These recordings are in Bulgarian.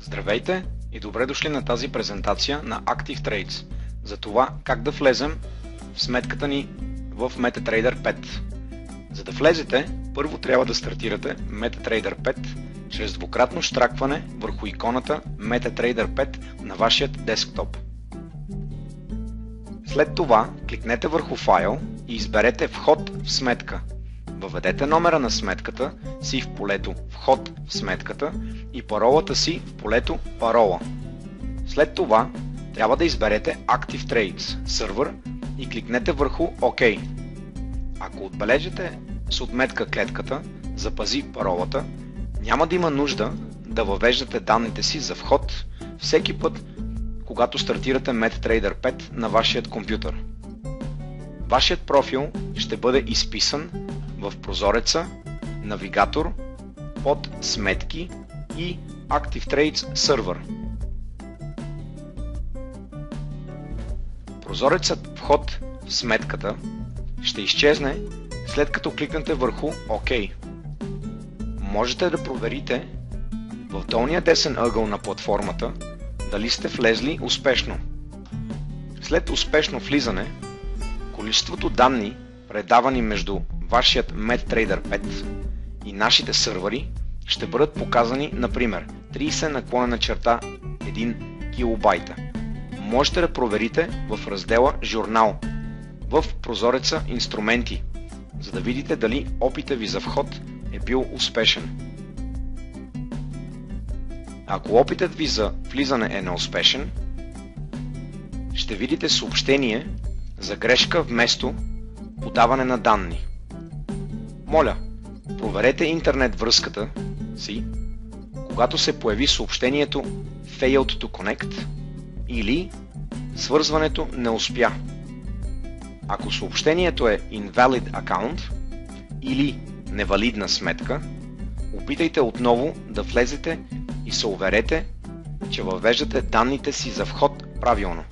Здравейте и добре дошли на тази презентация на Active Trades за това как да влезем в сметката ни в MetaTrader 5. За да влезете, първо трябва да стартирате MetaTrader 5 чрез двукратно щракване върху иконата MetaTrader 5 на вашия десктоп. След това кликнете върху файл и изберете вход в сметка. Въведете номера на сметката си в полето Вход в сметката и паролата си в полето Парола. След това трябва да изберете Active Trades сървър и кликнете върху ОК. Ако отбележите с отметка клетката Запази паролата, няма да има нужда да въвеждате данните си за вход всеки път, когато стартирате MetaTrader 5 на вашия компютър. Вашият профил ще бъде изписан в прозореца Навигатор под Сметки и Active Trades сървър. Прозорецът Вход в сметката ще изчезне след като кликнете върху ОК. Можете да проверите в долния десен ъгъл на платформата дали сте влезли успешно. След успешно влизане, количеството данни, предавани между вашият MetaTrader 5 и нашите сървъри, ще бъдат показани, например, 30/1 килобайта. Можете да проверите в раздела Журнал в прозореца Инструменти, за да видите дали опитът ви за вход е бил успешен. Ако опитът ви за влизане е неуспешен, ще видите съобщение за грешка вместо подаване на данни. Моля, проверете интернет връзката си, когато се появи съобщението Failed to Connect или свързването не успя. Ако съобщението е Invalid Account или невалидна сметка, опитайте отново да влезете и се уверете, че въвеждате данните си за вход правилно.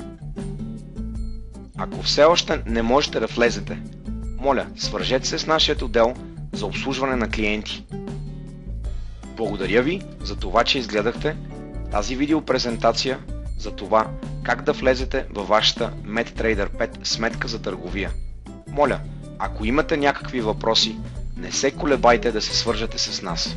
Ако все още не можете да влезете, моля, свържете се с нашия отдел за обслужване на клиенти. Благодаря ви за това, че изгледахте тази видеопрезентация за това как да влезете във вашата MetaTrader 5 сметка за търговия. Моля, ако имате някакви въпроси, не се колебайте да се свържете с нас.